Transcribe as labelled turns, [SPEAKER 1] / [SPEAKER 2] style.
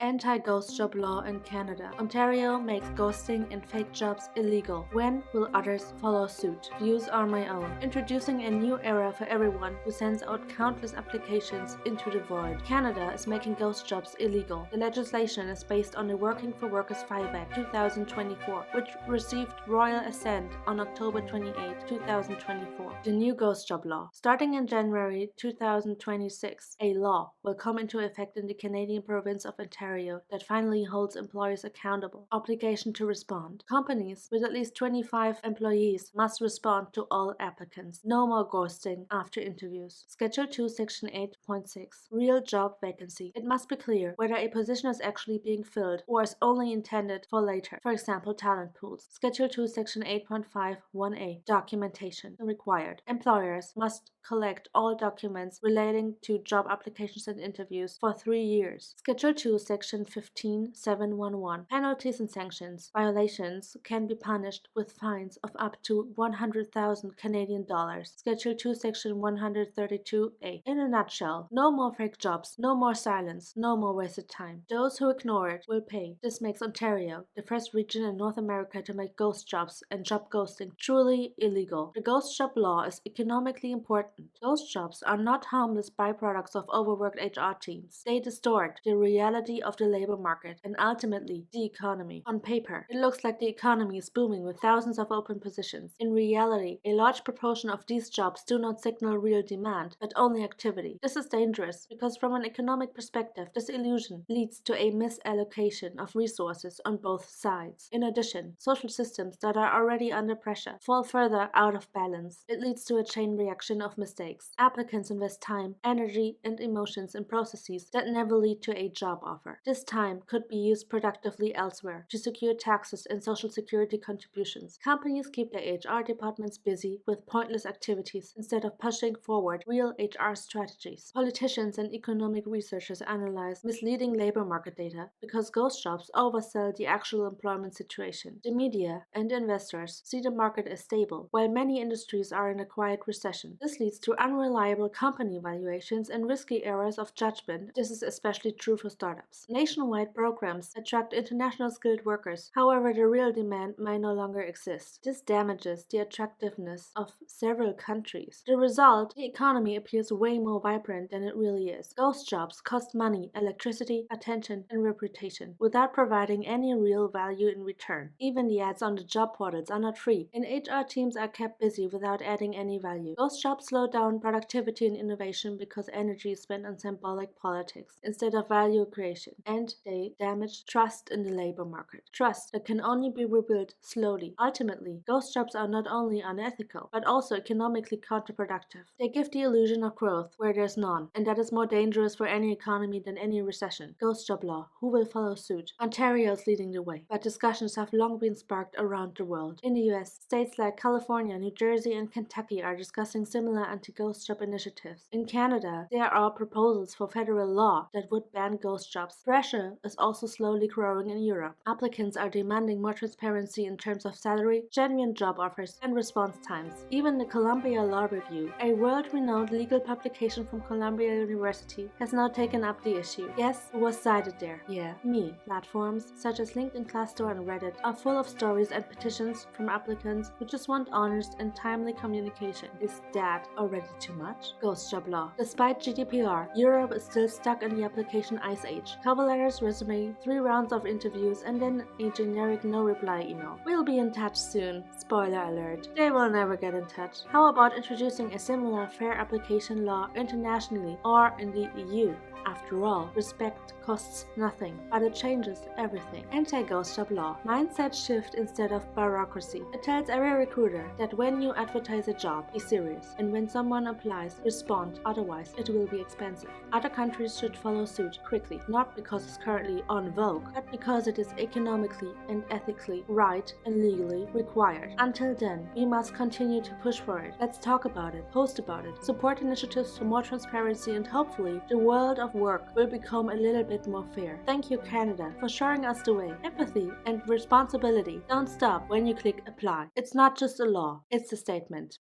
[SPEAKER 1] Anti-ghost job law in Canada. Ontario makes ghosting and fake jobs illegal. When will others follow suit? Views are my own. Introducing a new era for everyone who sends out countless applications into the void. Canada is making ghost jobs illegal. The legislation is based on the Working for Workers 5 Act 2024, which received royal assent on October 28, 2024. The new ghost job law. Starting in January 2026, a law will come into effect in the Canadian province of Ontario that finally holds employers accountable. Obligation to respond. Companies with at least 25 employees must respond to all applicants. No more ghosting after interviews. Schedule 2, Section 8.6. Real job vacancy. It must be clear whether a position is actually being filled or is only intended for later, for example, talent pools. Schedule 2, Section 8.5(1)(a). Documentation required. Employers must collect all documents relating to job applications and interviews for 3 years. Schedule 2, Section 15(7)(1)(1). Penalties and sanctions. Violations can be punished with fines of up to 100,000 Canadian dollars. Schedule 2, Section 132(a). In a nutshell, no more fake jobs, no more silence, no more wasted time. Those who ignore it will pay. This makes Ontario the first region in North America to make ghost jobs and job ghosting truly illegal. The ghost job law is economically important. Ghost jobs are not harmless byproducts of overworked HR teams. They distort the reality of the labor market and ultimately the economy. On paper, it looks like the economy is booming with thousands of open positions. In reality, a large proportion of these jobs do not signal real demand, but only activity. This is dangerous because from an economic perspective, this illusion leads to a misallocation of resources on both sides. In addition, social systems that are already under pressure fall further out of balance. It leads to a chain reaction of mistakes. Applicants invest time, energy, and emotions in processes that never lead to a job offer. This time could be used productively elsewhere to secure taxes and social security contributions. Companies keep their HR departments busy with pointless activities instead of pushing forward real HR strategies. Politicians and economic researchers analyze misleading labor market data because ghost jobs oversell the actual employment situation. The media and investors see the market as stable, while many industries are in a quiet recession. This leads to unreliable company valuations and risky errors of judgment. This is especially true for startups. Nationwide programs attract international skilled workers. However, the real demand may no longer exist. This damages the attractiveness of several countries. The result, the economy appears way more vibrant than it really is. Ghost jobs cost money, electricity, attention, and reputation without providing any real value in return. Even the ads on the job portals are not free, and HR teams are kept busy without adding any value. Ghost jobs slow down productivity and innovation because energy is spent on symbolic politics instead of value creation, and they damage trust in the labor market. Trust that can only be rebuilt slowly. Ultimately, ghost jobs are not only unethical, but also economically counterproductive. They give the illusion of growth where there's none, and that is more dangerous for any economy than any recession. Ghost job law. Who will follow suit? Ontario is leading the way, but discussions have long been sparked around the world. In the US, states like California, New Jersey, and Kentucky are discussing similar anti-ghost job initiatives. In Canada, there are proposals for federal law that would ban ghost jobs. Pressure is also slowly growing in Europe. Applicants are demanding more transparency in terms of salary, genuine job offers, and response times. Even the Columbia Law Review, a world-renowned legal publication from Columbia University, has now taken up the issue. Guess who was cited there? Yeah, me. Platforms such as LinkedIn, Glassdoor, and Reddit are full of stories and petitions from applicants who just want honest and timely communication. Is that already too much? Ghost job law. Despite GDPR, Europe is still stuck in the application ice age. Cover letters, resume, 3 rounds of interviews, and then a generic no-reply email. We'll be in touch soon. Spoiler alert. They will never get in touch. How about introducing a similar fair application law internationally or in the EU? After all, respect costs nothing, but it changes everything. Anti-ghost job law. Mindset shift instead of bureaucracy. It tells every recruiter that when you advertise a job, be serious, and when someone applies, respond, otherwise it will be expensive. Other countries should follow suit quickly, not because it's currently en vogue, but because it is economically and ethically right and legally required. Until then, we must continue to push for it. Let's talk about it, post about it, support initiatives for more transparency, and hopefully the world of work will become a little bit more fair. Thank you, Canada, for showing us the way. Empathy and responsibility don't stop when you click apply. It's not just a law, it's a statement.